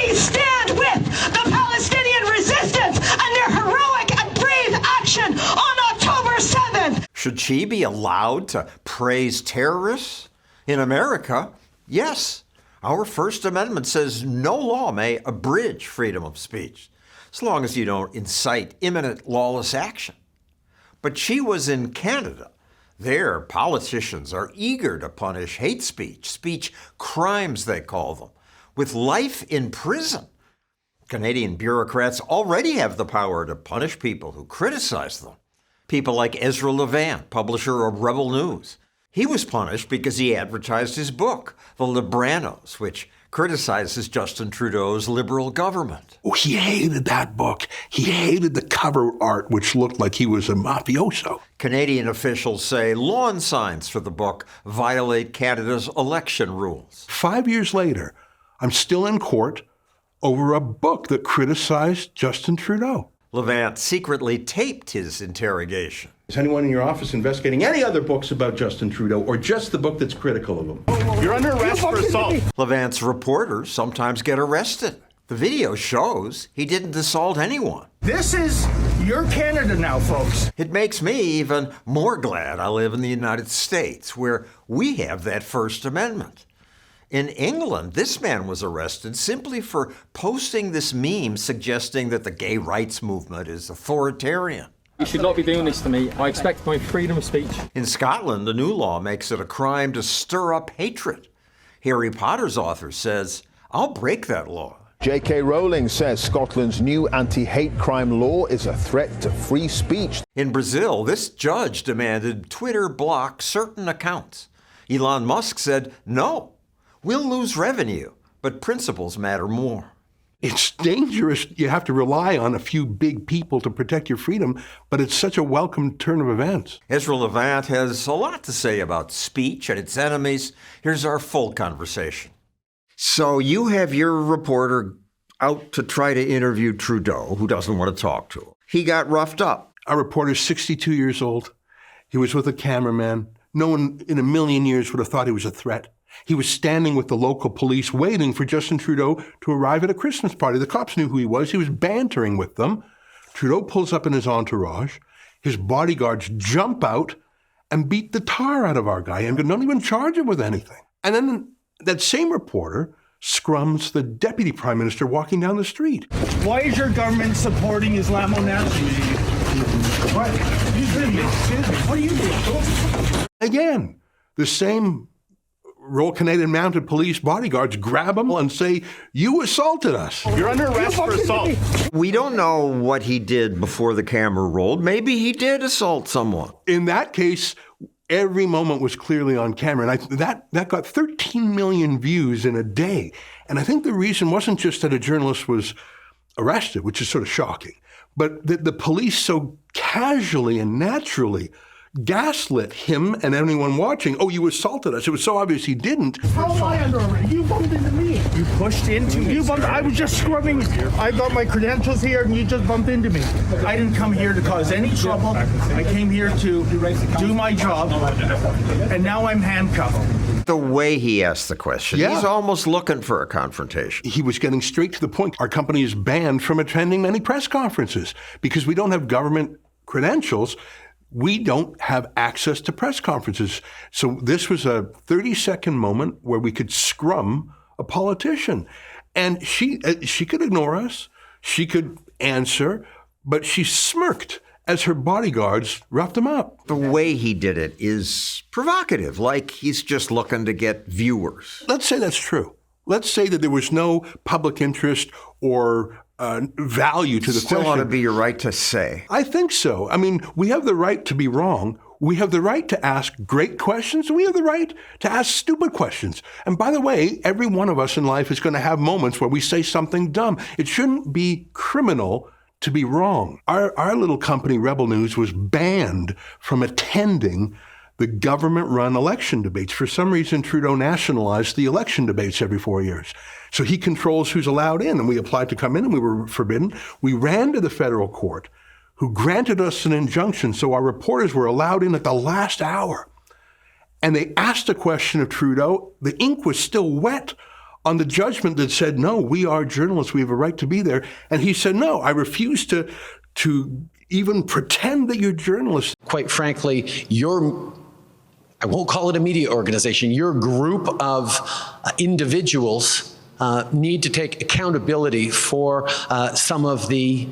We stand with the Palestinian resistance and their heroic and brave action on October 7th. Should she be allowed to praise terrorists? In America, yes. Our First Amendment says no law may abridge freedom of speech, as long as you don't incite imminent lawless action. But she was in Canada. There, politicians are eager to punish hate speech crimes they call them, with life in prison. Canadian bureaucrats already have the power to punish people who criticize them. People like Ezra Levant, publisher of Rebel News. He was punished because he advertised his book, The Libranos, which criticizes Justin Trudeau's Liberal government. Oh, he hated that book. He hated the cover art, which looked like he was a mafioso. Canadian officials say lawn signs for the book violate Canada's election rules. 5 years later, I'm still in court over a book that criticized Justin Trudeau. Levant secretly taped his interrogation. Is anyone in your office investigating any other books about Justin Trudeau, or just the book that's critical of him? You're under arrest for assault. Levant's reporters sometimes get arrested. The video shows he didn't assault anyone. This is your Canada now, folks. It makes me even more glad I live in the United States, where we have that First Amendment. In England, this man was arrested simply for posting this meme suggesting that the gay rights movement is authoritarian. You should not be doing this to me. I expect my freedom of speech. In Scotland, the new law makes it a crime to stir up hatred. Harry Potter's author says, I'll break that law. J.K. Rowling says Scotland's new anti-hate crime law is a threat to free speech. In Brazil, this judge demanded Twitter block certain accounts. Elon Musk said, no, we'll lose revenue, but principles matter more. It's dangerous. You have to rely on a few big people to protect your freedom, but it's such a welcome turn of events. Ezra Levant has a lot to say about speech and its enemies. Here's our full conversation. So you have your reporter out to try to interview Trudeau, who doesn't want to talk to him. He got roughed up. Our reporter's 62 years old. He was with a cameraman. No one in a million years would have thought he was a threat. He was standing with the local police waiting for Justin Trudeau to arrive at a Christmas party. The cops knew who he was. He was bantering with them. Trudeau pulls up in his entourage. His bodyguards jump out and beat the tar out of our guy and don't even charge him with anything. And then that same reporter scrums the deputy prime minister walking down the street. Why is your government supporting Islamo-Nazis? What? What are you doing? Again, the same Royal Canadian Mounted Police bodyguards grab him and say, you assaulted us. You're under arrest for assault. We don't know what he did before the camera rolled. Maybe he did assault someone. In that case, every moment was clearly on camera. And that got 13 million views in a day. And I think the reason wasn't just that a journalist was arrested, which is sort of shocking, but that the police so casually and naturally gaslit him and anyone watching. Oh, you assaulted us. It was so obvious he didn't. How am I under arrest? You bumped into me. You pushed into me. I was just scrubbing. I got my credentials here and you just bumped into me. I didn't come here to cause any trouble. I came here to do my job. And now I'm handcuffed. The way he asked the question, he's almost looking for a confrontation. He was getting straight to the point. Our company is banned from attending many press conferences because we don't have government credentials. We don't have access to press conferences. So this was a 30-second moment where we could scrum a politician. And she could ignore us. She could answer, but she smirked as her bodyguards roughed him up. The way he did it is provocative, like he's just looking to get viewers. Let's say that's true. Let's say that there was no public interest or value to the question. Still ought to be your right to say. I think so. I mean, we have the right to be wrong. We have the right to ask great questions, and we have the right to ask stupid questions. And by the way, every one of us in life is going to have moments where we say something dumb. It shouldn't be criminal to be wrong. Our little company, Rebel News, was banned from attending the government-run election debates. For some reason, Trudeau nationalized the election debates every 4 years. So he controls who's allowed in, and we applied to come in, and we were forbidden. We ran to the federal court, who granted us an injunction, so our reporters were allowed in at the last hour. And they asked a question of Trudeau. The ink was still wet on the judgment that said, no, we are journalists, we have a right to be there. And he said, no, I refuse to even pretend that you're journalists. Quite frankly, I won't call it a media organization, your group of individuals need to take accountability for some of the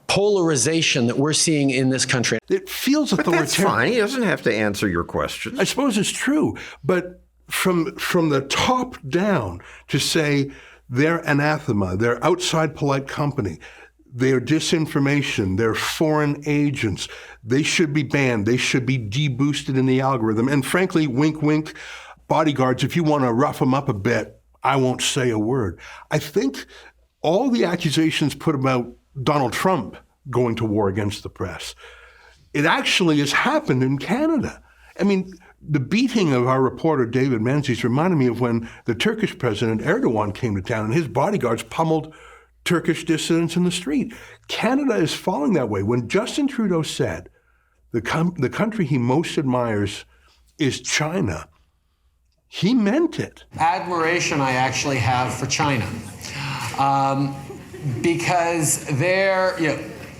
polarization that we're seeing in this country. It feels authoritarian. But that's fine. He doesn't have to answer your questions. I suppose it's true. But from the top down to say they're anathema, they're outside polite company, they're disinformation, they're foreign agents, they should be banned, they should be deboosted in the algorithm. And frankly, wink, wink, bodyguards, if you want to rough them up a bit, I won't say a word. I think all the accusations put about Donald Trump going to war against the press, it actually has happened in Canada. I mean, the beating of our reporter David Menzies reminded me of when the Turkish president Erdogan came to town and his bodyguards pummeled Turkish dissidents in the street. Canada is falling that way. When Justin Trudeau said the country he most admires is China, he meant it. Admiration I actually have for China because their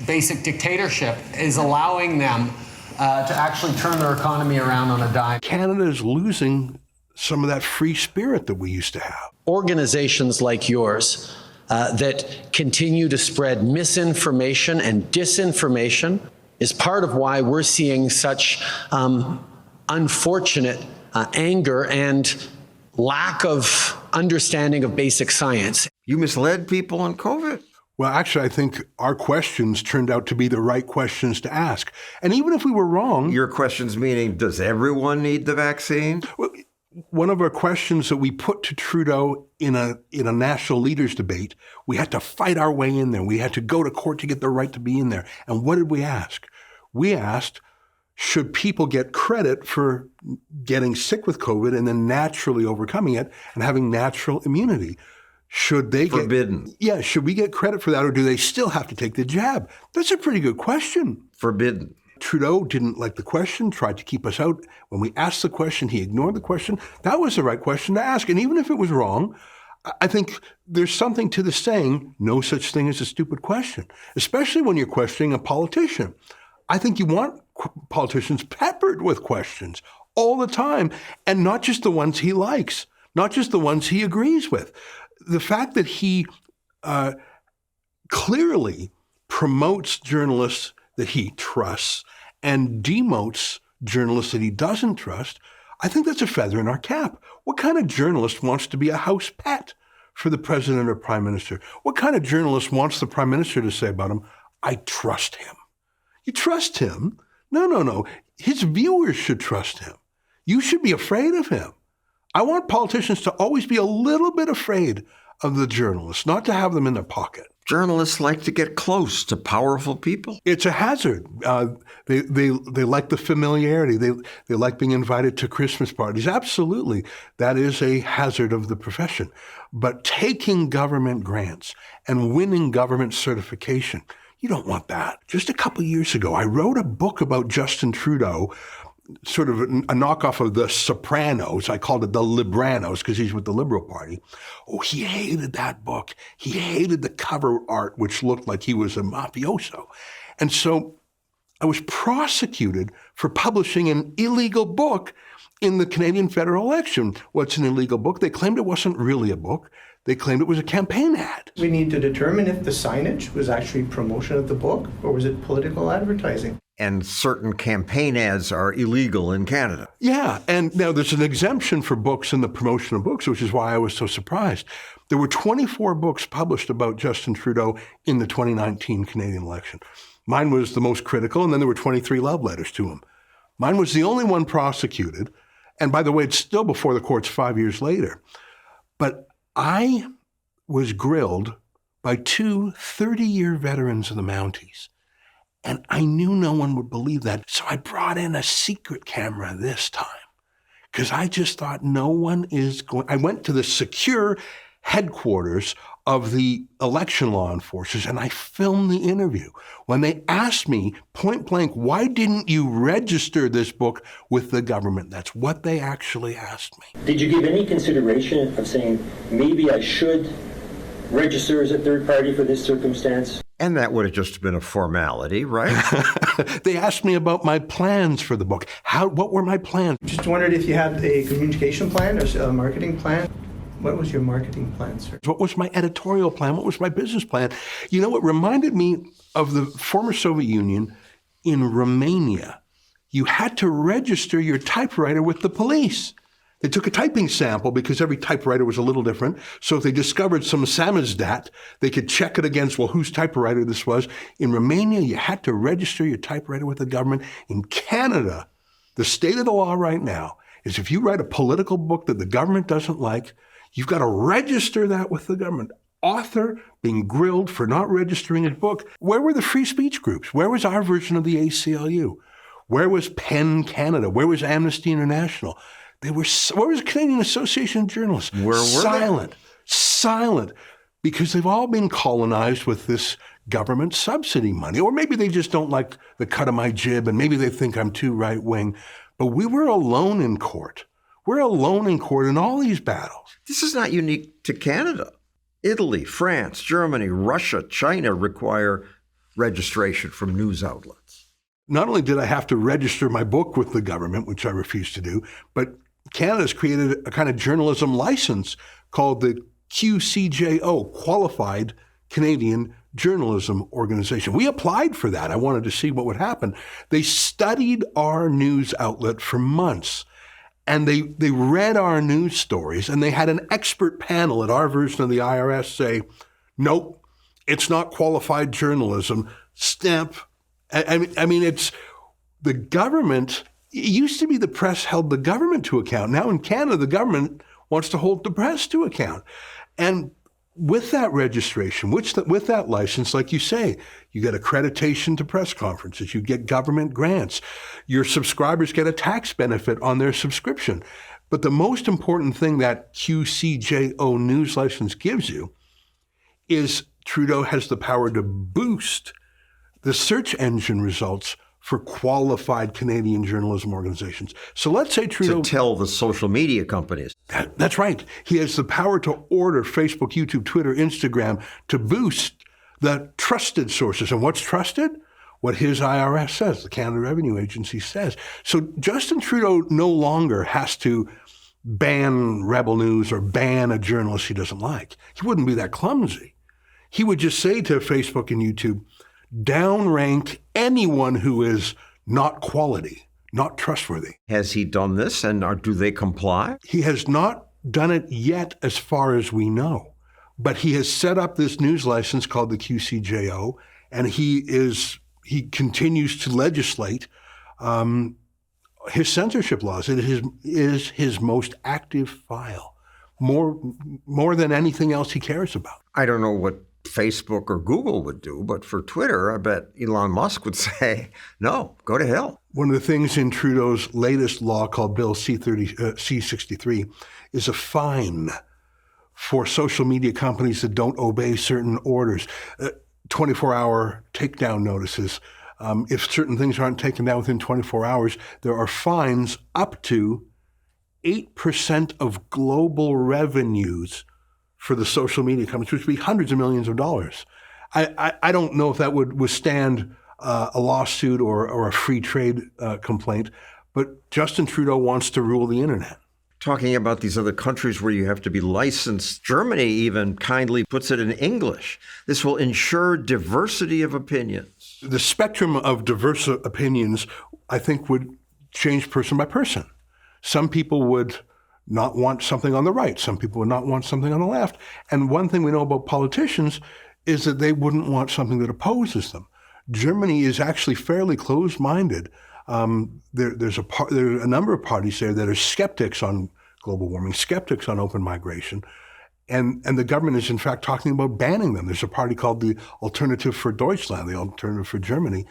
basic dictatorship is allowing them to actually turn their economy around on a dime. Canada is losing some of that free spirit that we used to have. Organizations like yours that continue to spread misinformation and disinformation is part of why we're seeing such unfortunate anger and lack of understanding of basic science. You misled people on COVID. Well, actually, I think our questions turned out to be the right questions to ask. And even if we were wrong... Your questions meaning, does everyone need the vaccine? Well, one of our questions that we put to Trudeau in a national leaders debate, we had to fight our way in there. We had to go to court to get the right to be in there. And what did we ask? We asked, should people get credit for getting sick with COVID and then naturally overcoming it and having natural immunity? Should they get... Forbidden. Yeah, should we get credit for that or do they still have to take the jab? That's a pretty good question. Forbidden. Trudeau didn't like the question, tried to keep us out. When we asked the question, he ignored the question. That was the right question to ask. And even if it was wrong, I think there's something to the saying, no such thing as a stupid question, especially when you're questioning a politician. I think you want politicians peppered with questions all the time, and not just the ones he likes, not just the ones he agrees with. The fact that he clearly promotes journalists that he trusts and demotes journalists that he doesn't trust, I think that's a feather in our cap. What kind of journalist wants to be a house pet for the president or prime minister? What kind of journalist wants the prime minister to say about him, I trust him? You trust him? No. His viewers should trust him. You should be afraid of him. I want politicians to always be a little bit afraid of the journalists, not to have them in their pocket. Journalists like to get close to powerful people. It's a hazard. They like the familiarity. They like being invited to Christmas parties. Absolutely. That is a hazard of the profession. But taking government grants and winning government certification, you don't want that. Just a couple of years ago, I wrote a book about Justin Trudeau, sort of a knockoff of The Sopranos. I called it The Libranos because he's with the Liberal Party. Oh, he hated that book. He hated the cover art, which looked like he was a mafioso. And so I was prosecuted for publishing an illegal book in the Canadian federal election. What's an illegal book? They claimed it wasn't really a book. They claimed it was a campaign ad. We need to determine if the signage was actually promotion of the book or was it political advertising. And certain campaign ads are illegal in Canada. Yeah, and now there's an exemption for books in the promotion of books, which is why I was so surprised. There were 24 books published about Justin Trudeau in the 2019 Canadian election. Mine was the most critical, and then there were 23 love letters to him. Mine was the only one prosecuted, and by the way, it's still before the courts 5 years later. But I was grilled by two 30-year veterans of the Mounties. And I knew no one would believe that. So I brought in a secret camera this time because I just thought no one is going. I went to the secure headquarters of the election law enforcers, and I filmed the interview. When they asked me point blank, why didn't you register this book with the government? That's what they actually asked me. Did you give any consideration of saying, maybe I should register as a third party for this circumstance? And that would have just been a formality, right? They asked me about my plans for the book. What were my plans? Just wondered if you had a communication plan or a marketing plan. What was your marketing plan, sir? What was my editorial plan? What was my business plan? You know, it reminded me of the former Soviet Union. In Romania, you had to register your typewriter with the police. They took a typing sample because every typewriter was a little different. So if they discovered some samizdat, they could check it against, well, whose typewriter this was. In Romania, you had to register your typewriter with the government. In Canada, the state of the law right now is if you write a political book that the government doesn't like, you've got to register that with the government. Author being grilled for not registering his book. Where were the free speech groups? Where was our version of the ACLU? Where was PEN Canada? Where was Amnesty International? Where was the Canadian Association of Journalists? Where were they? Silent, because they've all been colonized with this government subsidy money. Or maybe they just don't like the cut of my jib, and maybe they think I'm too right-wing. But we were alone in court. We're alone in court in all these battles. This is not unique to Canada. Italy, France, Germany, Russia, China require registration from news outlets. Not only did I have to register my book with the government, which I refused to do, but Canada's created a kind of journalism license called the QCJO, Qualified Canadian Journalism Organization. We applied for that. I wanted to see what would happen. They studied our news outlet for months, and they read our news stories, and they had an expert panel at our version of the IRS say, nope, it's not qualified journalism. Stamp. I mean, it's the government. It used to be the press held the government to account. Now in Canada, the government wants to hold the press to account. And with that registration, with that license, like you say, you get accreditation to press conferences, you get government grants, your subscribers get a tax benefit on their subscription. But the most important thing that QCJO news license gives you is Trudeau has the power to boost the search engine results for qualified Canadian journalism organizations. So let's say Trudeau— to tell the social media companies. That's right. He has the power to order Facebook, YouTube, Twitter, Instagram to boost the trusted sources. And what's trusted? What his IRS says, the Canada Revenue Agency says. So Justin Trudeau no longer has to ban Rebel News or ban a journalist he doesn't like. He wouldn't be that clumsy. He would just say to Facebook and YouTube, downrank anyone who is not quality, not trustworthy. Has he done this, and do they comply? He has not done it yet as far as we know, but he has set up this news license called the QCJO, and he continues to legislate his censorship laws. It is his most active file, more than anything else he cares about. I don't know what Facebook or Google would do, but for Twitter, I bet Elon Musk would say, no, go to hell. One of the things in Trudeau's latest law called Bill C-63 is a fine for social media companies that don't obey certain orders, 24-hour takedown notices. If certain things aren't taken down within 24 hours, there are fines up to 8% of global revenues for the social media companies, which would be hundreds of millions of dollars. I don't know if that would withstand a lawsuit or a free trade complaint, but Justin Trudeau wants to rule the internet. Talking about these other countries where you have to be licensed, Germany even kindly puts it in English. This will ensure diversity of opinions. The spectrum of diverse opinions, I think, would change person by person. Some people would not want something on the right. Some people would not want something on the left. And one thing we know about politicians is that they wouldn't want something that opposes them. Germany is actually fairly closed-minded. There are a number of parties there that are skeptics on global warming, skeptics on open migration. And the government is, in fact, talking about banning them. There's a party called the Alternative for Deutschland, the Alternative for Germany.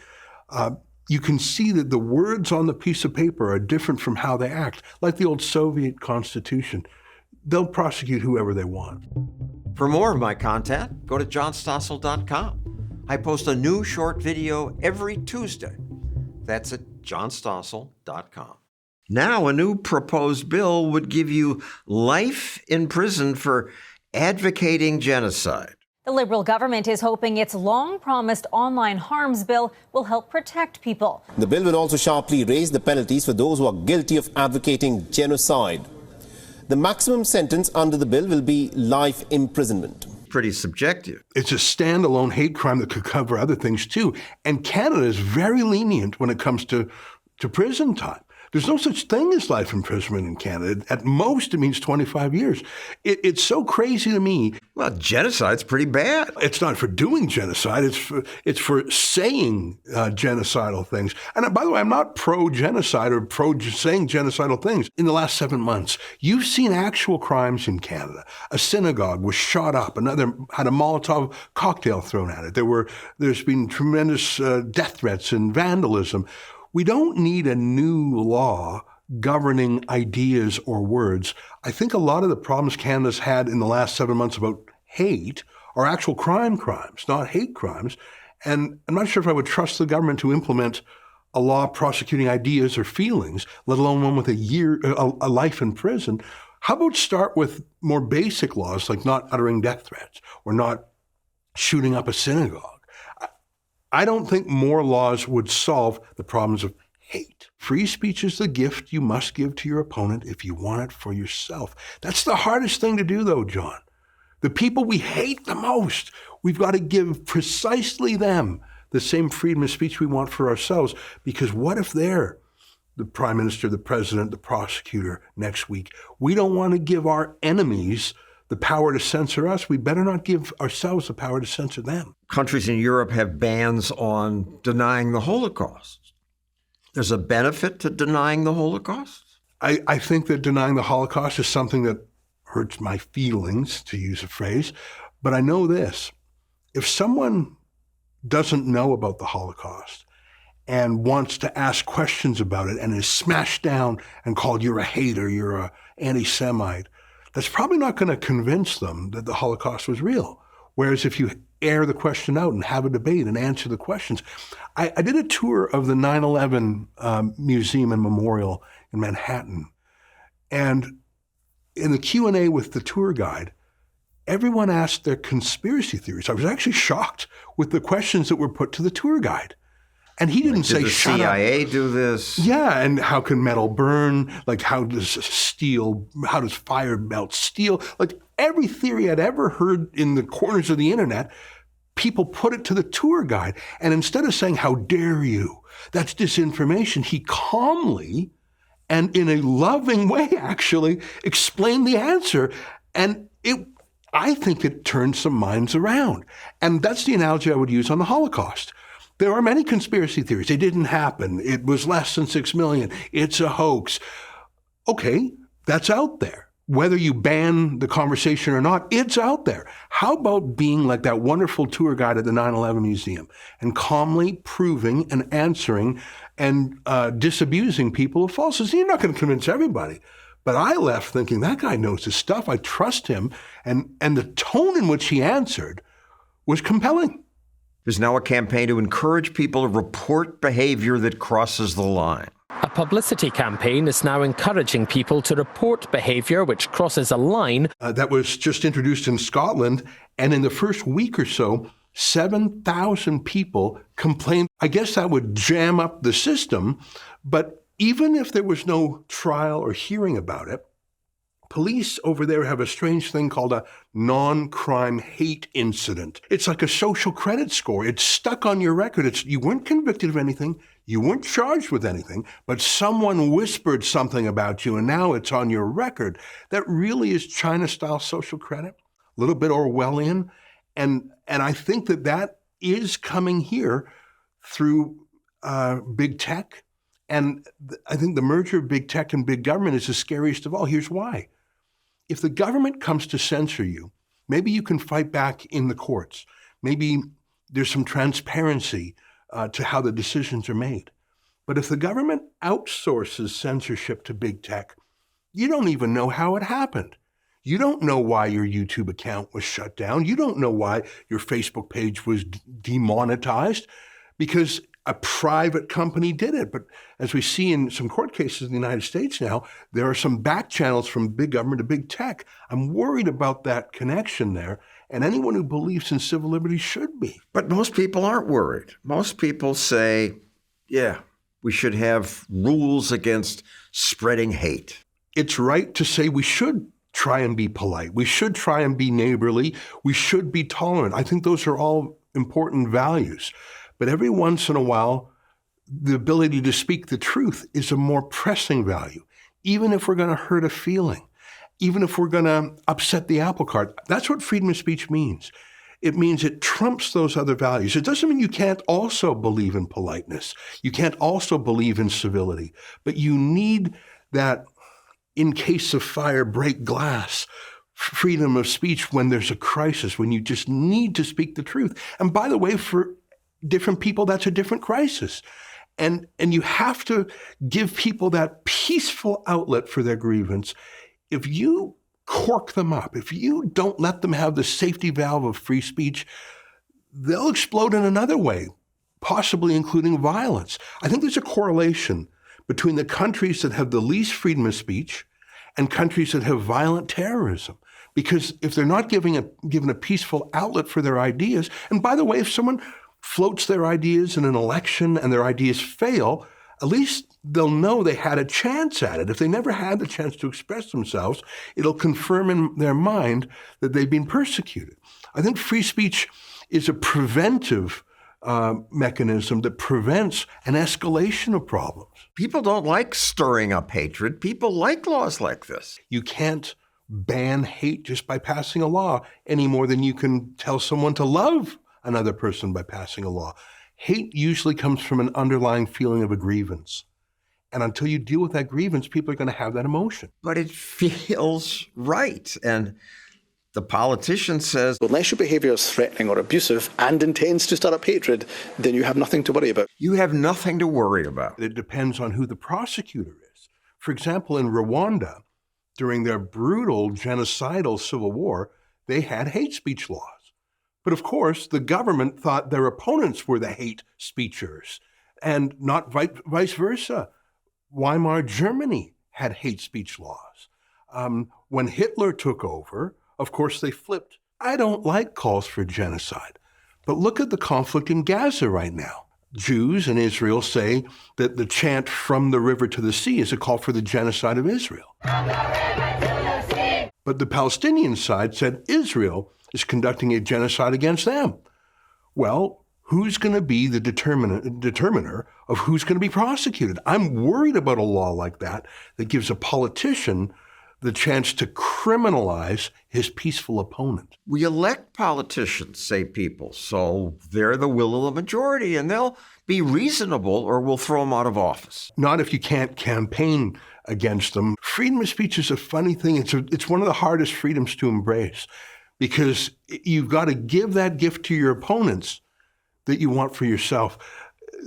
You can see that the words on the piece of paper are different from how they act, like the old Soviet constitution. They'll prosecute whoever they want. For more of my content, go to johnstossel.com. I post a new short video every Tuesday. That's at johnstossel.com. Now, a new proposed bill would give you life in prison for advocating genocide. The Liberal government is hoping its long-promised online harms bill will help protect people. The bill will also sharply raise the penalties for those who are guilty of advocating genocide. The maximum sentence under the bill will be life imprisonment. Pretty subjective. It's a standalone hate crime that could cover other things too. And Canada is very lenient when it comes to prison time. There's no such thing as life imprisonment in Canada. At most, it means 25 years. It's so crazy to me. Well, genocide's pretty bad. It's not for doing genocide. It's for saying genocidal things. And by the way, I'm not pro-genocide or pro-saying genocidal things. In the last 7 months, you've seen actual crimes in Canada. A synagogue was shot up. Another had a Molotov cocktail thrown at it. There's been tremendous death threats and vandalism. We don't need a new law governing ideas or words. I think a lot of the problems Canada's had in the last 7 months about hate are actual crimes, not hate crimes. And I'm not sure if I would trust the government to implement a law prosecuting ideas or feelings, let alone one with a life in prison. How about start with more basic laws like not uttering death threats or not shooting up a synagogue? I don't think more laws would solve the problems of hate. Free speech is the gift you must give to your opponent if you want it for yourself. That's the hardest thing to do, though, John. The people we hate the most, we've got to give precisely them the same freedom of speech we want for ourselves. Because what if they're the prime minister, the president, the prosecutor next week? We don't want to give our enemies the power to censor us. We better not give ourselves the power to censor them. Countries in Europe have bans on denying the Holocaust. There's a benefit to denying the Holocaust? I think that denying the Holocaust is something that hurts my feelings, to use a phrase. But I know this. If someone doesn't know about the Holocaust and wants to ask questions about it and is smashed down and called, you're a hater, you're an anti-Semite, that's probably not going to convince them that the Holocaust was real. Whereas if you air the question out and have a debate and answer the questions. I did a tour of the 9/11 Museum and Memorial in Manhattan. And in the Q&A with the tour guide, everyone asked their conspiracy theories. I was actually shocked with the questions that were put to the tour guide. And he didn't say, shut up. Did the CIA do this? Yeah, and how can metal burn? Like, how does fire melt steel? Like, every theory I'd ever heard in the corners of the internet, people put it to the tour guide. And instead of saying, how dare you, that's disinformation, he calmly and in a loving way, actually, explained the answer. And I think it turned some minds around. And that's the analogy I would use on the Holocaust. There are many conspiracy theories. It didn't happen. It was less than 6 million. It's a hoax. Okay, that's out there. Whether you ban the conversation or not, it's out there. How about being like that wonderful tour guide at the 9/11 Museum and calmly proving and answering and disabusing people of falsehoods? You're not going to convince everybody. But I left thinking, that guy knows his stuff. I trust him. And the tone in which he answered was compelling. There's now a campaign to encourage people to report behavior that crosses the line. A publicity campaign is now encouraging people to report behavior which crosses a line. That was just introduced in Scotland, and in the first week or so, 7,000 people complained. I guess that would jam up the system, but even if there was no trial or hearing about it, police over there have a strange thing called a non-crime hate incident. It's like a social credit score. It's stuck on your record. You weren't convicted of anything. You weren't charged with anything, but someone whispered something about you, and now it's on your record. That really is China-style social credit, a little bit Orwellian. And I think that is coming here through big tech. And I think the merger of big tech and big government is the scariest of all. Here's why. If the government comes to censor you, maybe you can fight back in the courts. Maybe there's some transparency to how the decisions are made. But if the government outsources censorship to big tech, you don't even know how it happened. You don't know why your YouTube account was shut down. You don't know why your Facebook page was demonetized, because a private company did it. But as we see in some court cases in the United States now, there are some back channels from big government to big tech. I'm worried about that connection there, and anyone who believes in civil liberties should be. But most people aren't worried. Most people say, yeah, we should have rules against spreading hate. It's right to say we should try and be polite. We should try and be neighborly. We should be tolerant. I think those are all important values. But every once in a while, the ability to speak the truth is a more pressing value, even if we're going to hurt a feeling, even if we're going to upset the apple cart. That's what freedom of speech means. It means it trumps those other values. It doesn't mean you can't also believe in politeness. You can't also believe in civility. But you need that, in case of fire, break glass, freedom of speech when there's a crisis, when you just need to speak the truth. And by the way, for different people, that's a different crisis. And you have to give people that peaceful outlet for their grievance. If you cork them up, if you don't let them have the safety valve of free speech, they'll explode in another way, possibly including violence. I think there's a correlation between the countries that have the least freedom of speech and countries that have violent terrorism. Because if they're not given a peaceful outlet for their ideas, and by the way, if someone floats their ideas in an election and their ideas fail, at least they'll know they had a chance at it. If they never had the chance to express themselves, it'll confirm in their mind that they've been persecuted. I think free speech is a preventive mechanism that prevents an escalation of problems. People don't like stirring up hatred. People like laws like this. You can't ban hate just by passing a law any more than you can tell someone to love another person by passing a law. Hate usually comes from an underlying feeling of a grievance. And until you deal with that grievance, people are going to have that emotion. But it feels right. And the politician says, unless your behavior is threatening or abusive and intends to stir up hatred, then you have nothing to worry about. You have nothing to worry about. It depends on who the prosecutor is. For example, in Rwanda, during their brutal genocidal civil war, they had hate speech laws. But of course, the government thought their opponents were the hate speechers, and not vice versa. Weimar Germany had hate speech laws. When Hitler took over, of course, they flipped. I don't like calls for genocide, but look at the conflict in Gaza right now. Jews in Israel say that the chant "from the river to the sea" is a call for the genocide of Israel. From the river to the sea. But the Palestinian side said Israel is conducting a genocide against them. Well, who's going to be the determiner of who's going to be prosecuted? I'm worried about a law like that gives a politician the chance to criminalize his peaceful opponent. We elect politicians, say people, so they're the will of the majority, and they'll be reasonable or we'll throw them out of office. Not if you can't campaign against them. Freedom of speech is a funny thing. It's one of the hardest freedoms to embrace, because you've got to give that gift to your opponents that you want for yourself.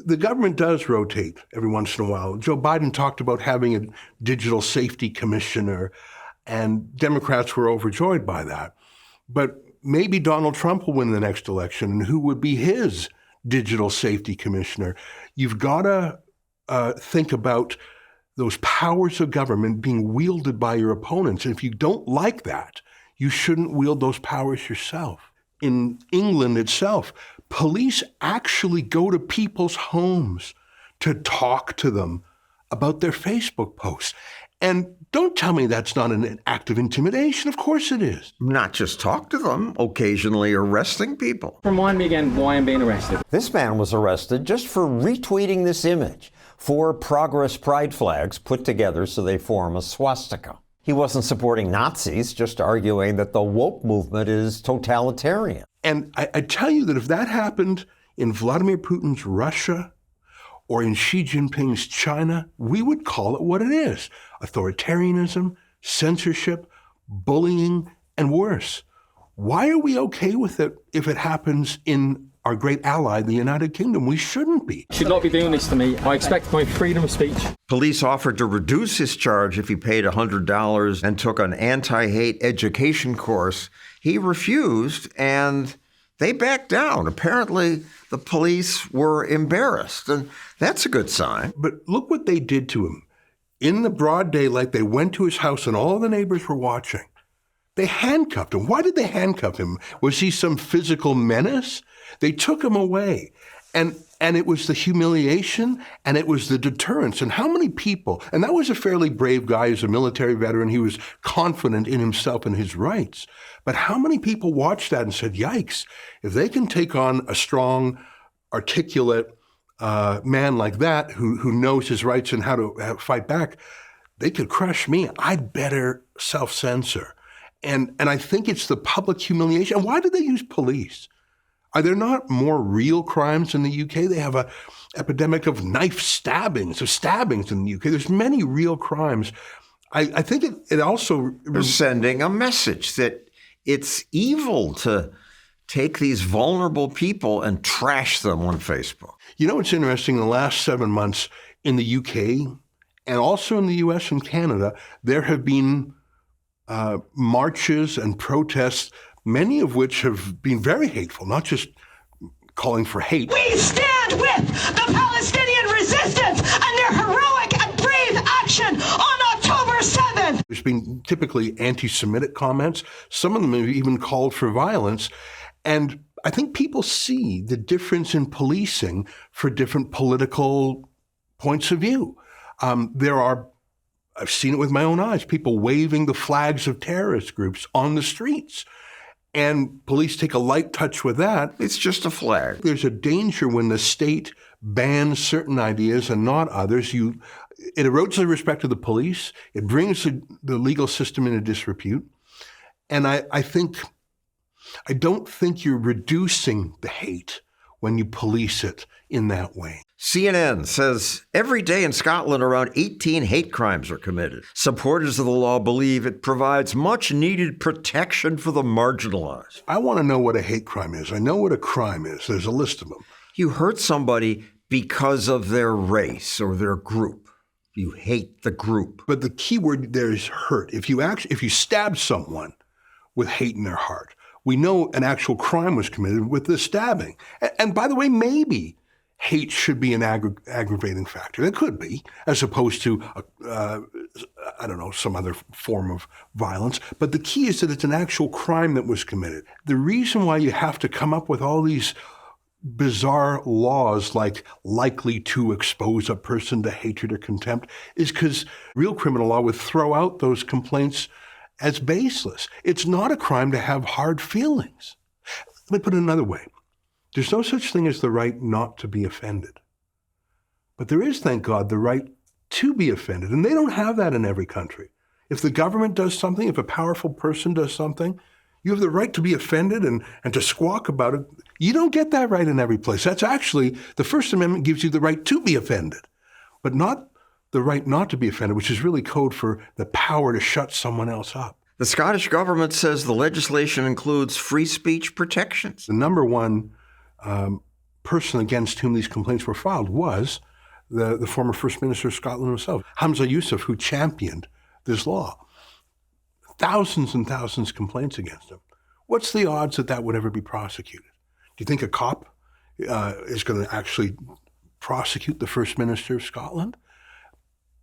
The government does rotate every once in a while. Joe Biden talked about having a digital safety commissioner, and Democrats were overjoyed by that. But maybe Donald Trump will win the next election, and who would be his digital safety commissioner? You've got to think about those powers of government being wielded by your opponents. And if you don't like that, you shouldn't wield those powers yourself. In England itself, police actually go to people's homes to talk to them about their Facebook posts. And don't tell me that's not an act of intimidation. Of course it is. Not just talk to them, occasionally arresting people. Remind me again why I'm being arrested. This man was arrested just for retweeting this image. 4 progress pride flags put together so they form a swastika. He wasn't supporting Nazis, just arguing that the woke movement is totalitarian. And I tell you that if that happened in Vladimir Putin's Russia or in Xi Jinping's China, we would call it what it is: authoritarianism, censorship, bullying, and worse. Why are we okay with it if it happens in our great ally, the United Kingdom. We shouldn't be. Should not be doing this to me. I expect my freedom of speech. Police offered to reduce his charge if he paid $100 and took an anti-hate education course. He refused, and they backed down. Apparently, the police were embarrassed, and that's a good sign. But look what they did to him. In the broad daylight, they went to his house, and all the neighbors were watching. They handcuffed him. Why did they handcuff him? Was he some physical menace? They took him away. And it was the humiliation, and it was the deterrence. And how many people, and that was a fairly brave guy, he's a military veteran, he was confident in himself and his rights. But how many people watched that and said, yikes, if they can take on a strong, articulate man like that who knows his rights and how to fight back, they could crush me. I'd better self-censor. And I think it's the public humiliation. And why do they use police? Are there not more real crimes in the UK? They have an epidemic of knife stabbings, in the UK. There's many real crimes. I think it also... They're sending a message that it's evil to take these vulnerable people and trash them on Facebook. You know what's interesting? In the last 7 months in the UK and also in the US and Canada, there have been marches and protests, many of which have been very hateful, not just calling for hate. We stand with the Palestinian resistance and their heroic and brave action on October 7th. There's been typically anti-Semitic comments. Some of them have even called for violence. And I think people see the difference in policing for different political points of view. I've seen it with my own eyes, people waving the flags of terrorist groups on the streets. And police take a light touch with that. It's just a flag. There's a danger when the state bans certain ideas and not others. It erodes the respect of the police. It brings the legal system into disrepute. And I don't think you're reducing the hate when you police it in that way. CNN says every day in Scotland, around 18 hate crimes are committed. Supporters of the law believe it provides much needed protection for the marginalized. I want to know what a hate crime is. I know what a crime is. There's a list of them. You hurt somebody because of their race or their group. You hate the group. But the key word there is hurt. If you stab someone with hate in their heart, we know an actual crime was committed with the stabbing. And by the way, maybe hate should be an aggravating factor. It could be, as opposed to, some other form of violence. But the key is that it's an actual crime that was committed. The reason why you have to come up with all these bizarre laws like likely to expose a person to hatred or contempt is because real criminal law would throw out those complaints as baseless. It's not a crime to have hard feelings. Let me put it another way. There's no such thing as the right not to be offended. But there is, thank God, the right to be offended. And they don't have that in every country. If the government does something, if a powerful person does something, you have the right to be offended and to squawk about it. You don't get that right in every place. That's actually, the First Amendment gives you the right to be offended, but not the right not to be offended, which is really code for the power to shut someone else up. The Scottish government says the legislation includes free speech protections. The number one person against whom these complaints were filed was the former First Minister of Scotland himself, Hamza Yousaf, who championed this law. Thousands and thousands of complaints against him. What's the odds that would ever be prosecuted? Do you think a cop is going to actually prosecute the First Minister of Scotland?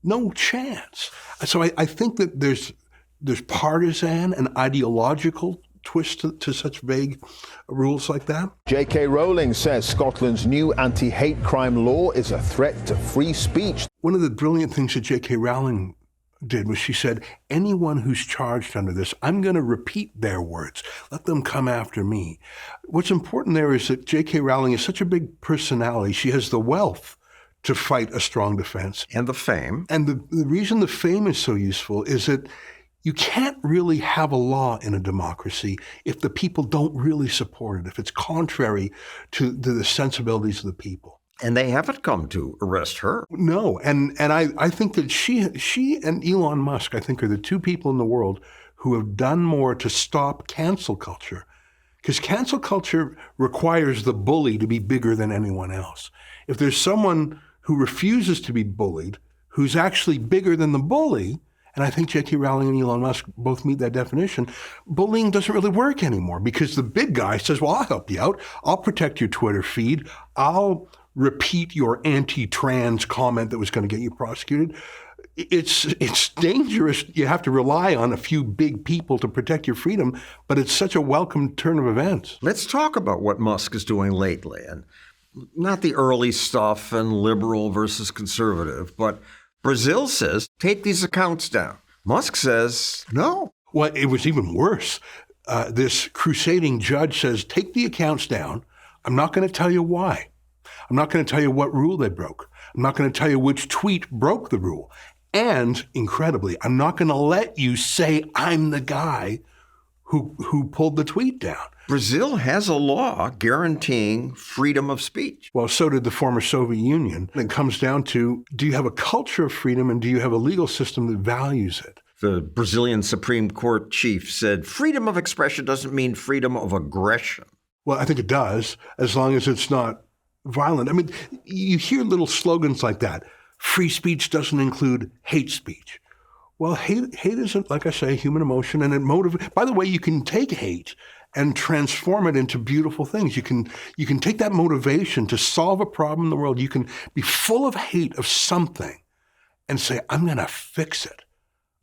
No chance. So I think that there's partisan and ideological twist to such vague rules like that. J.K. Rowling says Scotland's new anti-hate crime law is a threat to free speech. One of the brilliant things that J.K. Rowling did was she said, anyone who's charged under this, I'm going to repeat their words. Let them come after me. What's important there is that J.K. Rowling is such a big personality. She has the wealth to fight a strong defense. And the fame. And the reason the fame is so useful is that you can't really have a law in a democracy if the people don't really support it, if it's contrary to the sensibilities of the people. And they haven't come to arrest her. No, and I think that she and Elon Musk, I think, are the two people in the world who have done more to stop cancel culture Because cancel culture requires the bully to be bigger than anyone else. If there's someone who refuses to be bullied, who's actually bigger than the bully, and I think J.K. Rowling and Elon Musk both meet that definition, bullying doesn't really work anymore because the big guy says, well, I'll help you out. I'll protect your Twitter feed. I'll repeat your anti-trans comment that was going to get you prosecuted. It's dangerous. You have to rely on a few big people to protect your freedom, but it's such a welcome turn of events. Let's talk about what Musk is doing lately, and not the early stuff and liberal versus conservative, but Brazil says, take these accounts down. Musk says, no. Well, it was even worse. This crusading judge says, take the accounts down. I'm not going to tell you why. I'm not going to tell you what rule they broke. I'm not going to tell you which tweet broke the rule. And incredibly, I'm not going to let you say I'm the guy who pulled the tweet down. Brazil has a law guaranteeing freedom of speech. Well, so did the former Soviet Union. It comes down to, do you have a culture of freedom and do you have a legal system that values it? The Brazilian Supreme Court chief said freedom of expression doesn't mean freedom of aggression. Well, I think it does, as long as it's not violent. I mean, you hear little slogans like that. Free speech doesn't include hate speech. Well, hate isn't, like I say, human emotion, and it motivates. By the way, you can take hate and transform it into beautiful things. You can take that motivation to solve a problem in the world. You can be full of hate of something and say, I'm going to fix it.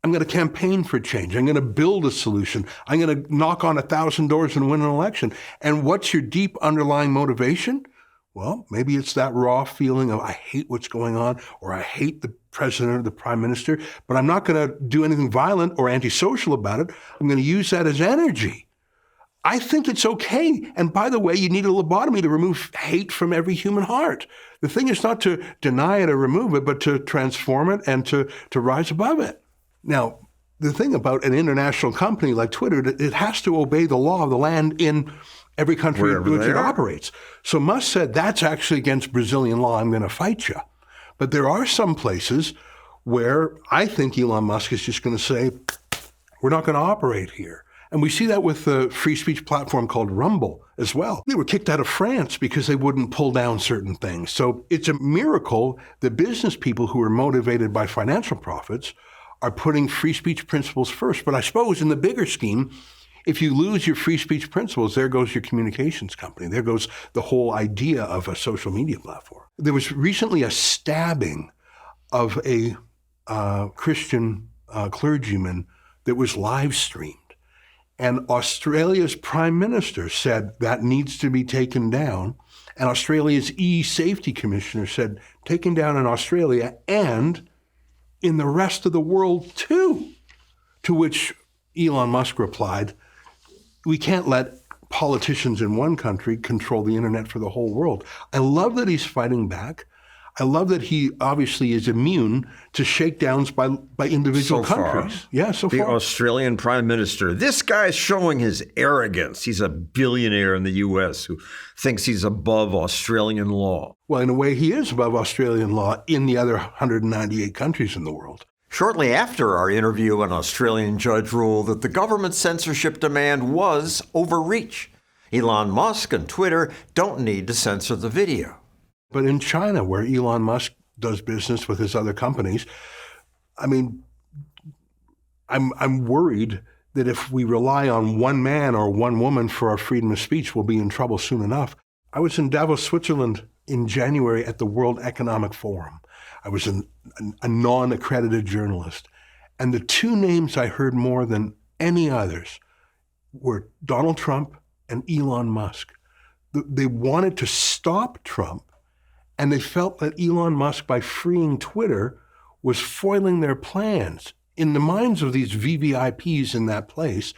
I'm going to campaign for change. I'm going to build a solution. I'm going to knock on 1,000 doors and win an election. And what's your deep underlying motivation? Well, maybe it's that raw feeling of I hate what's going on, or I hate the president or the prime minister, but I'm not going to do anything violent or antisocial about it. I'm going to use that as energy. I think it's okay. And by the way, you need a lobotomy to remove hate from every human heart. The thing is not to deny it or remove it, but to transform it and to rise above it. Now, the thing about an international company like Twitter, it has to obey the law of the land in every country in which it operates. So Musk said, that's actually against Brazilian law. I'm going to fight you. But there are some places where I think Elon Musk is just going to say, we're not going to operate here. And we see that with the free speech platform called Rumble as well. They were kicked out of France because they wouldn't pull down certain things. So it's a miracle that business people who are motivated by financial profits are putting free speech principles first. But I suppose in the bigger scheme, if you lose your free speech principles, there goes your communications company. There goes the whole idea of a social media platform. There was recently a stabbing of a Christian clergyman that was live streamed. And Australia's prime minister said that needs to be taken down. And Australia's e-safety commissioner said, taken down in Australia and in the rest of the world too. To which Elon Musk replied, we can't let politicians in one country control the internet for the whole world. I love that he's fighting back. I love that he obviously is immune to shakedowns by individual countries. Yeah, so far. The Australian Prime Minister. This guy's showing his arrogance. He's a billionaire in the U.S. who thinks he's above Australian law. Well, in a way, he is above Australian law in the other 198 countries in the world. Shortly after our interview, an Australian judge ruled that the government's censorship demand was overreach. Elon Musk and Twitter don't need to censor the video. But in China, where Elon Musk does business with his other companies, I mean, I'm worried that if we rely on one man or one woman for our freedom of speech, we'll be in trouble soon enough. I was in Davos, Switzerland in January at the World Economic Forum. I was a non-accredited journalist. And the two names I heard more than any others were Donald Trump and Elon Musk. They wanted to stop Trump, and they felt that Elon Musk, by freeing Twitter, was foiling their plans. In the minds of these VVIPs in that place,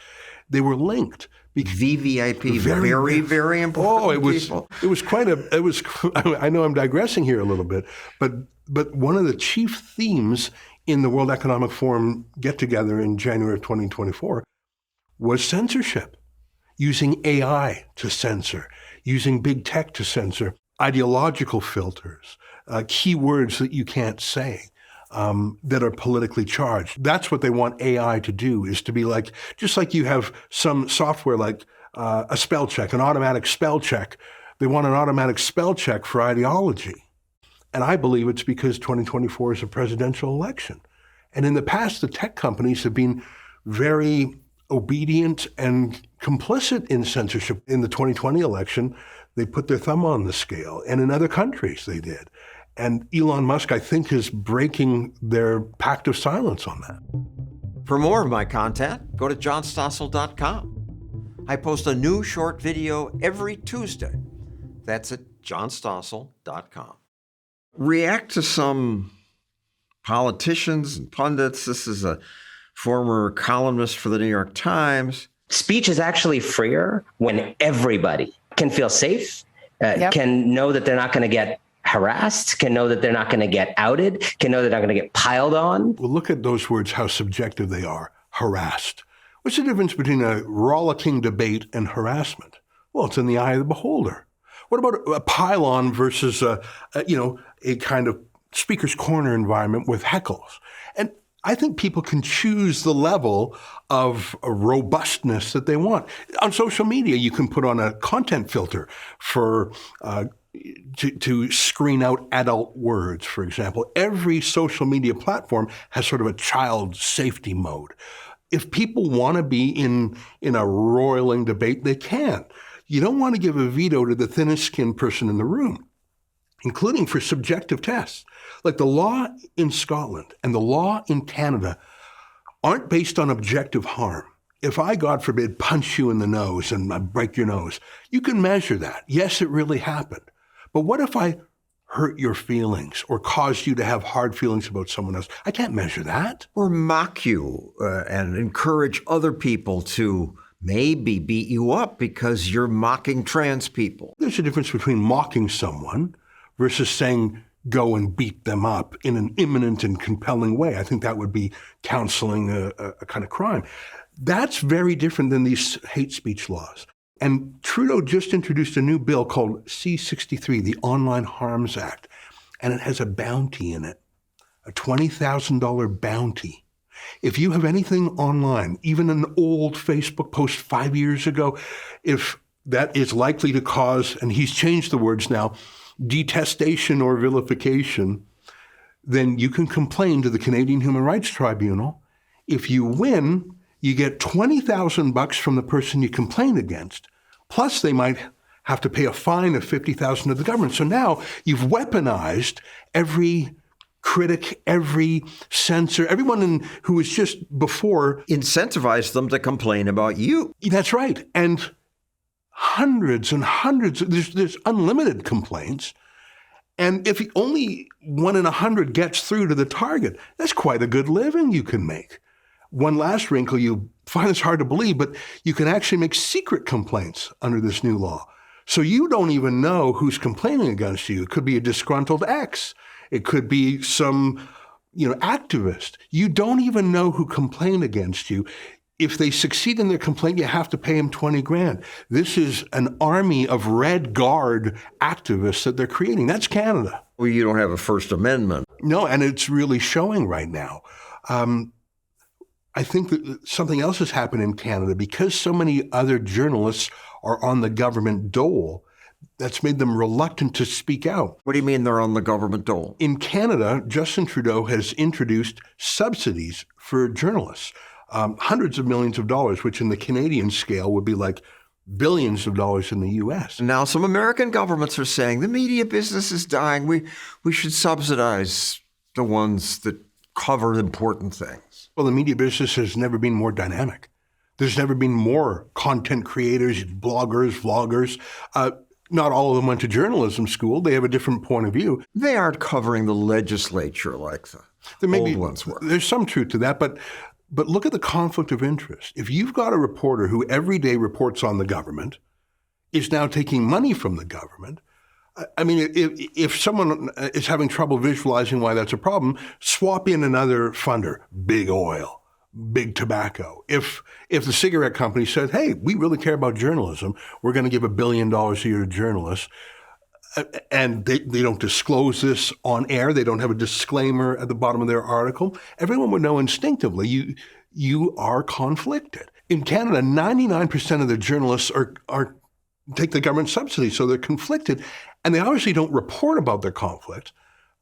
they were linked. VVIP, very, very important. Oh, it was quite a, I know I'm digressing here a little bit, but one of the chief themes in the World Economic Forum get-together in January of 2024 was censorship, using AI to censor, using big tech to censor, ideological filters, keywords that you can't say, that are politically charged. That's what they want AI to do, is to be like, just like you have some software like a spell check, an automatic spell check. They want an automatic spell check for ideology. And I believe it's because 2024 is a presidential election. And in the past, the tech companies have been very obedient and complicit in censorship. In the 2020 election, they put their thumb on the scale. And in other countries, they did. And Elon Musk, I think, is breaking their pact of silence on that. For more of my content, go to johnstossel.com. I post a new short video every Tuesday. That's at johnstossel.com. React to some politicians and pundits. This is a former columnist for the New York Times. Speech is actually freer when everybody can feel safe, can know that they're not going to get harassed, can know that they're not going to get outed, can know that they're not going to get piled on. Well, look at those words, how subjective they are. Harassed. What's the difference between a rollicking debate and harassment? Well, it's in the eye of the beholder. What about a pile-on versus a kind of speaker's corner environment with heckles? And I think people can choose the level of robustness that they want. On social media, you can put on a content filter for to screen out adult words, for example. Every social media platform has sort of a child safety mode. If people want to be in a roiling debate, they can. You don't want to give a veto to the thinnest skinned person in the room, including for subjective tests. Like the law in Scotland and the law in Canada aren't based on objective harm. If I, God forbid, punch you in the nose and I break your nose, you can measure that. Yes, it really happened. But what if I hurt your feelings or caused you to have hard feelings about someone else? I can't measure that. Or mock you and encourage other people to maybe beat you up because you're mocking trans people. There's a difference between mocking someone versus saying, go and beat them up in an imminent and compelling way. I think that would be counseling a kind of crime. That's very different than these hate speech laws. And Trudeau just introduced a new bill called C-63, the Online Harms Act, and it has a bounty in it, a $20,000 bounty. If you have anything online, even an old Facebook post 5 years ago, if that is likely to cause, and he's changed the words now, detestation or vilification, then you can complain to the Canadian Human Rights Tribunal. If you win, you get $20,000 from the person you complain against, plus they might have to pay a fine of $50,000 to the government. So now you've weaponized every critic, every censor, everyone who was just before. Incentivized them to complain about you. That's right. And hundreds and hundreds, there's unlimited complaints. And if only 1 in 100 gets through to the target, that's quite a good living you can make. One last wrinkle, you find this hard to believe, but you can actually make secret complaints under this new law. So you don't even know who's complaining against you. It could be a disgruntled ex. It could be some, activist. You don't even know who complained against you. If they succeed in their complaint, you have to pay them $20,000. This is an army of Red Guard activists that they're creating. That's Canada. Well, you don't have a First Amendment. No, and it's really showing right now. I think that something else has happened in Canada because so many other journalists are on the government dole. That's made them reluctant to speak out. What do you mean they're on the government dole? In Canada, Justin Trudeau has introduced subsidies for journalists, hundreds of millions of dollars, which in the Canadian scale would be like billions of dollars in the U.S. Now, some American governments are saying the media business is dying. We should subsidize the ones that cover important things. Well, the media business has never been more dynamic. There's never been more content creators, bloggers, vloggers. Not all of them went to journalism school. They have a different point of view. They aren't covering the legislature like the old ones were. There's some truth to that, but look at the conflict of interest. If you've got a reporter who every day reports on the government, is now taking money from the government, I mean, if someone is having trouble visualizing why that's a problem, swap in another funder, big oil, big tobacco. If the cigarette company said, hey, we really care about journalism, we're going to give $1 billion a year to journalists, and they don't disclose this on air, they don't have a disclaimer at the bottom of their article, everyone would know instinctively you are conflicted. In Canada, 99% of the journalists are take the government subsidy, so they're conflicted, and they obviously don't report about their conflict.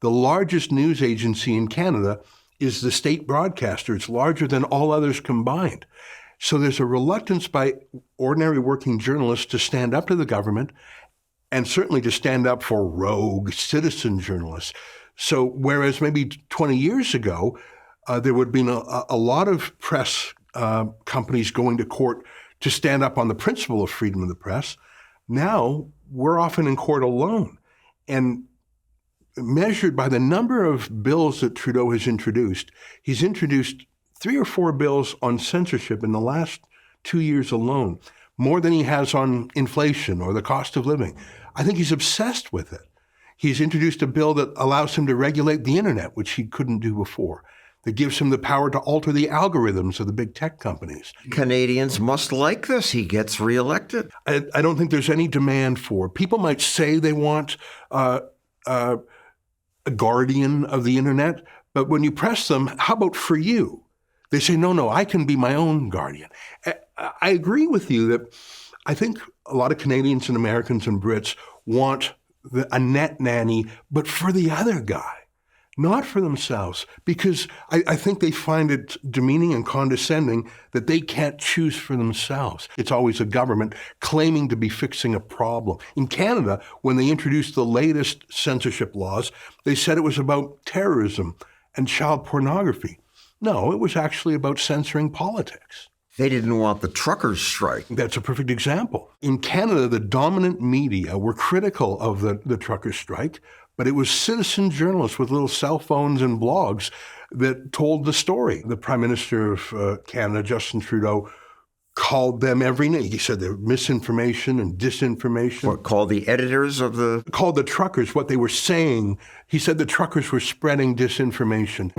The largest news agency in Canada is the state broadcaster. It's larger than all others combined. So there's a reluctance by ordinary working journalists to stand up to the government, and certainly to stand up for rogue citizen journalists. So whereas maybe 20 years ago, there would have been a lot of press companies going to court to stand up on the principle of freedom of the press, now we're often in court alone. And measured by the number of bills that Trudeau has introduced, he's introduced 3 or 4 bills on censorship in the last 2 years alone, more than he has on inflation or the cost of living. I think he's obsessed with it. He's introduced a bill that allows him to regulate the internet, which he couldn't do before, that gives him the power to alter the algorithms of the big tech companies. Canadians must like this. He gets reelected. I don't think there's any demand for it. People might say they want a guardian of the internet, but when you press them, how about for you? They say, no, I can be my own guardian. I agree with you that I think a lot of Canadians and Americans and Brits want a net nanny, but for the other guy, not for themselves, because I think they find it demeaning and condescending that they can't choose for themselves. It's always a government claiming to be fixing a problem. In Canada, when they introduced the latest censorship laws, they said it was about terrorism and child pornography. No, it was actually about censoring politics. They didn't want the truckers' strike. That's a perfect example. In Canada, the dominant media were critical of the truckers' strike, but it was citizen journalists with little cell phones and blogs that told the story. The Prime Minister of Canada, Justin Trudeau, called them every name. He said they're misinformation and disinformation. What, called the editors of the... Called the truckers what they were saying. He said the truckers were spreading disinformation.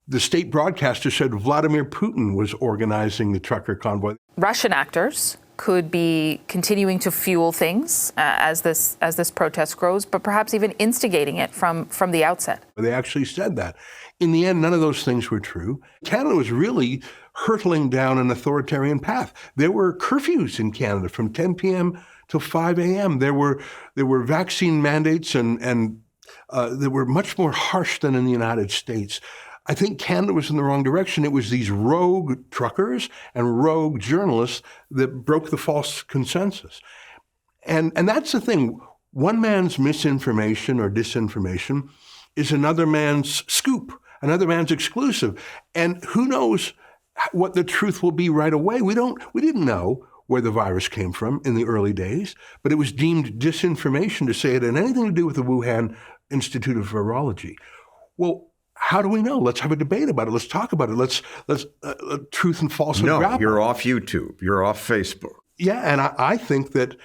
The state broadcaster said Vladimir Putin was organizing the trucker convoy. Russian actors could be continuing to fuel things as this protest grows, but perhaps even instigating it from the outset. They actually said that. In the end, none of those things were true. Canada was really hurtling down an authoritarian path. There were curfews in Canada from 10 p.m. till 5 a.m. There were vaccine mandates and they were much more harsh than in the United States. I think Canada was in the wrong direction. It was these rogue truckers and rogue journalists that broke the false consensus. And that's the thing. One man's misinformation or disinformation is another man's scoop, another man's exclusive. And who knows what the truth will be right away. We didn't know where the virus came from in the early days, but it was deemed disinformation to say it had anything to do with the Wuhan Institute of Virology. Well, how do we know? Let's have a debate about it. Let's talk about it. Let's truth and falsehood. No, you're off YouTube. You're off Facebook. Yeah, and I think that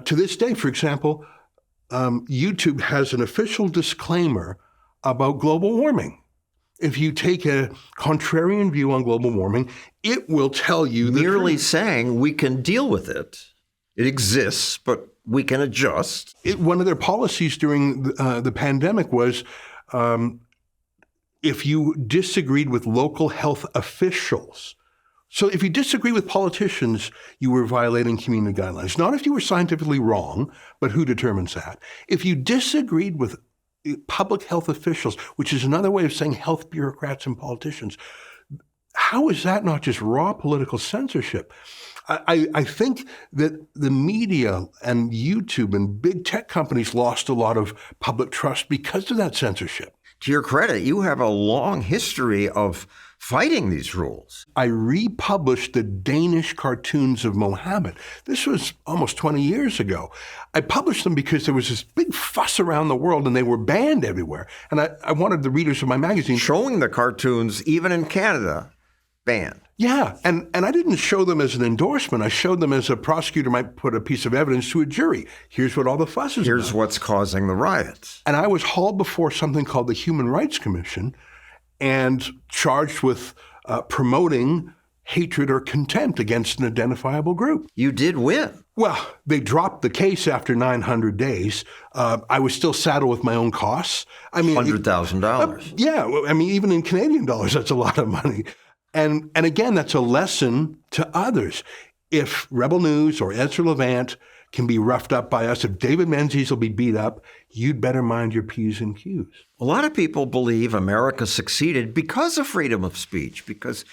to this day, for example, YouTube has an official disclaimer about global warming. If you take a contrarian view on global warming, it will tell you merely saying we can deal with it. It exists, but we can adjust. One of their policies during the pandemic was if you disagreed with local health officials. So if you disagree with politicians, you were violating community guidelines. Not if you were scientifically wrong, but who determines that? If you disagreed with public health officials, which is another way of saying health bureaucrats and politicians, how is that not just raw political censorship? I think that the media and YouTube and big tech companies lost a lot of public trust because of that censorship. To your credit, you have a long history of fighting these rules. I republished the Danish cartoons of Mohammed. This was almost 20 years ago. I published them because there was this big fuss around the world and they were banned everywhere. And I wanted the readers of my magazine... Showing the cartoons, even in Canada, banned. Yeah, and I didn't show them as an endorsement. I showed them as a prosecutor might put a piece of evidence to a jury. Here's what all the fuss is Here's about. What's causing the riots. And I was hauled before something called the Human Rights Commission and charged with promoting hatred or contempt against an identifiable group. You did win. Well, they dropped the case after 900 days. I was still saddled with my own costs. I mean, $100,000. Yeah, I mean, even in Canadian dollars, that's a lot of money. And again, that's a lesson to others. If Rebel News or Ezra Levant can be roughed up by us, if David Menzies will be beat up, you'd better mind your P's and Q's. A lot of people believe America succeeded because of freedom of speech, because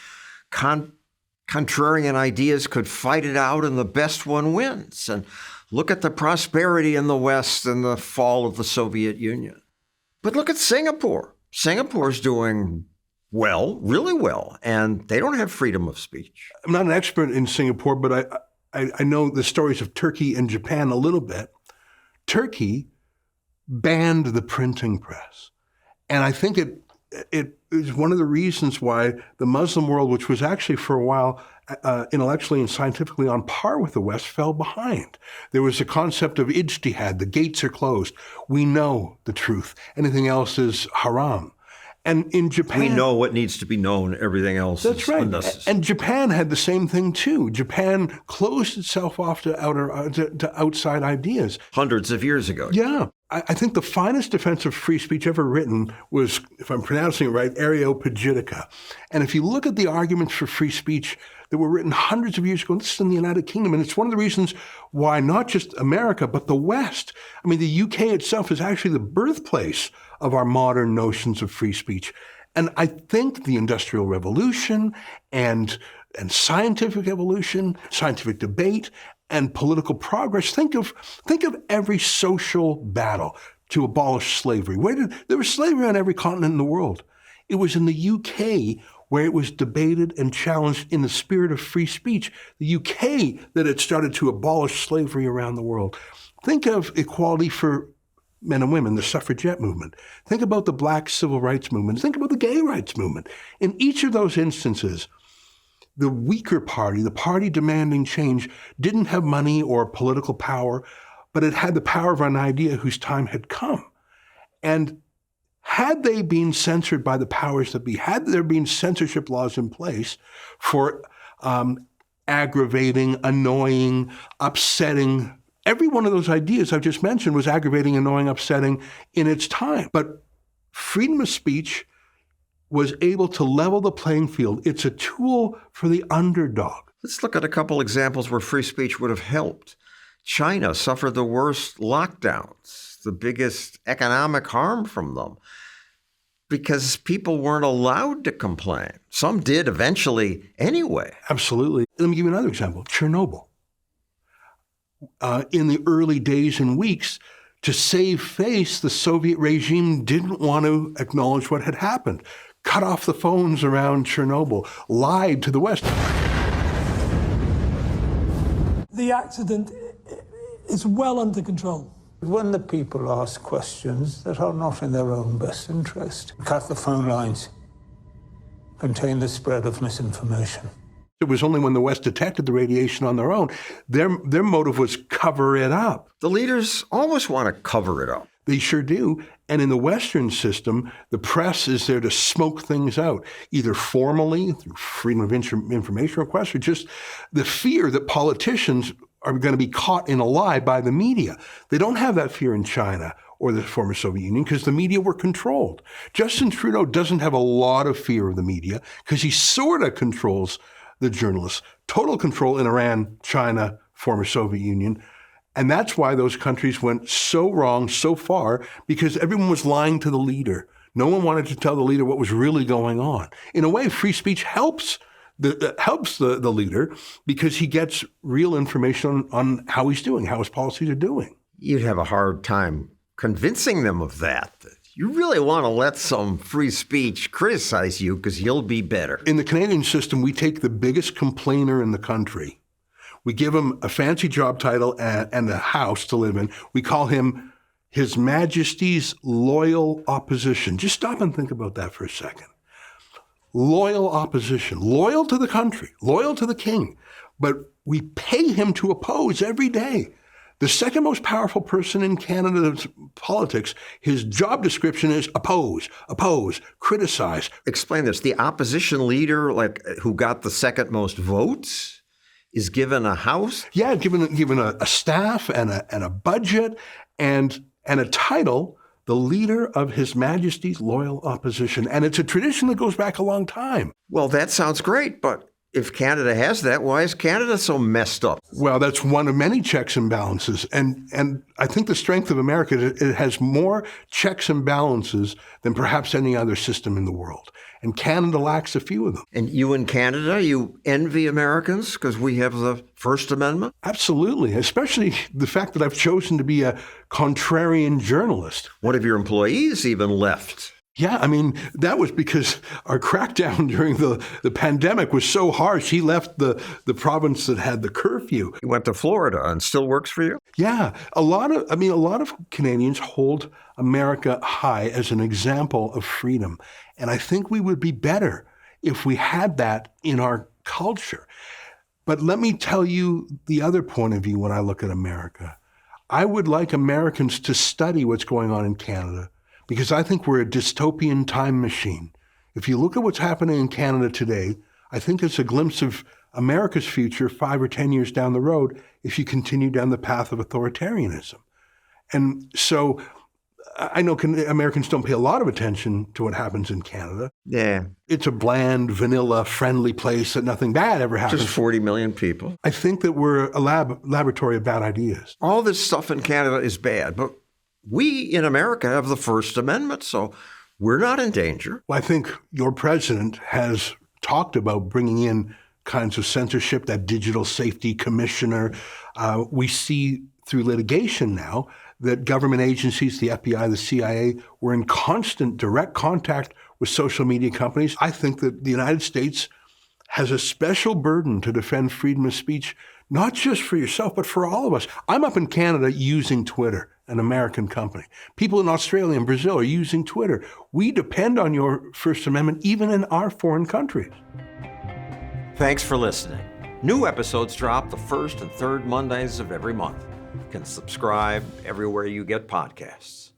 contrarian ideas could fight it out and the best one wins. And look at the prosperity in the West and the fall of the Soviet Union. But look at Singapore. Singapore's doing well, really well, and they don't have freedom of speech. I'm not an expert in Singapore, but I know the stories of Turkey and Japan a little bit. Turkey banned the printing press. And I think it is one of the reasons why the Muslim world, which was actually for a while intellectually and scientifically on par with the West, fell behind. There was a concept of ijtihad. The gates are closed. We know the truth. Anything else is haram. And in Japan, we know what needs to be known. Everything else is unnecessary. And Japan had the same thing too. Japan closed itself off to outside ideas. Hundreds of years ago. Yeah. I think the finest defense of free speech ever written was, if I'm pronouncing it right, Areopagitica. And if you look at the arguments for free speech that were written hundreds of years ago, this is in the United Kingdom, and it's one of the reasons why not just America, but the West, I mean, the UK itself is actually the birthplace of our modern notions of free speech. And I think the Industrial Revolution and scientific evolution, scientific debate, and political progress. Think of every social battle to abolish slavery. There was slavery on every continent in the world. It was in the UK where it was debated and challenged in the spirit of free speech. The UK that had started to abolish slavery around the world. Think of equality for men and women, the suffragette movement. Think about the Black civil rights movement. Think about the gay rights movement. In each of those instances, the weaker party, the party demanding change, didn't have money or political power, but it had the power of an idea whose time had come. And had they been censored by the powers that be, had there been censorship laws in place for aggravating, annoying, upsetting, every one of those ideas I've just mentioned was aggravating, annoying, upsetting in its time. But freedom of speech was able to level the playing field. It's a tool for the underdog. Let's look at a couple examples where free speech would have helped. China suffered the worst lockdowns, the biggest economic harm from them, because people weren't allowed to complain. Some did eventually anyway. Absolutely. Let me give you another example. Chernobyl. In the early days and weeks, to save face, the Soviet regime didn't want to acknowledge what had happened. Cut off the phones around Chernobyl, lied to the West. The accident is well under control. When the people ask questions that are not in their own best interest, cut the phone lines, contain the spread of misinformation. It was only when the West detected the radiation on their own, their motive was cover it up. The leaders always want to cover it up. They sure do. And in the Western system, the press is there to smoke things out, either formally through freedom of information requests or just the fear that politicians are going to be caught in a lie by the media. They don't have that fear in China or the former Soviet Union because the media were controlled. Justin Trudeau doesn't have a lot of fear of the media because he sort of controls the journalists. Total control in Iran, China, former Soviet Union. And that's why those countries went so wrong so far, because everyone was lying to the leader. No one wanted to tell the leader what was really going on. In a way, free speech helps the leader because he gets real information on how he's doing, how his policies are doing. You'd have a hard time convincing them of that. You really want to let some free speech criticize you because he'll be better. In the Canadian system, we take the biggest complainer in the country. We give him a fancy job title and a house to live in. We call him His Majesty's Loyal Opposition. Just stop and think about that for a second. Loyal opposition, loyal to the country, loyal to the king. But we pay him to oppose every day The second most powerful person in Canada's politics, his job description is oppose, criticize. Explain this. The opposition leader, who got the second most votes, is given a house? Yeah, given a staff and a budget and a title, the leader of His Majesty's Loyal Opposition. And it's a tradition that goes back a long time. Well, that sounds great, but if Canada has that, why is Canada so messed up? Well, that's one of many checks and balances. And I think the strength of America, it has more checks and balances than perhaps any other system in the world. And Canada lacks a few of them. And you in Canada, you envy Americans because we have the First Amendment? Absolutely, especially the fact that I've chosen to be a contrarian journalist. One of your employees even left. Yeah, I mean, that was because our crackdown during the pandemic was so harsh. He left the province that had the curfew. He went to Florida and still works for you? Yeah, a lot of Canadians hold America high as an example of freedom. And I think we would be better if we had that in our culture. But let me tell you the other point of view when I look at America. I would like Americans to study what's going on in Canada, because I think we're a dystopian time machine. If you look at what's happening in Canada today, I think it's a glimpse of America's future 5 or 10 years down the road if you continue down the path of authoritarianism. And so I know Americans don't pay a lot of attention to what happens in Canada. Yeah. It's a bland, vanilla, friendly place that nothing bad ever happens. Just 40 million people. I think that we're a laboratory of bad ideas. All this stuff in Canada is bad, but we in America have the First Amendment, so we're not in danger. Well, I think your president has talked about bringing in kinds of censorship, that digital safety commissioner. We see through litigation now that government agencies, the FBI, the CIA, were in constant direct contact with social media companies. I think that the United States has a special burden to defend freedom of speech, not just for yourself, but for all of us. I'm up in Canada using Twitter, an American company. People in Australia and Brazil are using Twitter. We depend on your First Amendment, even in our foreign countries. Thanks for listening. New episodes drop the first and third Mondays of every month. You can subscribe everywhere you get podcasts.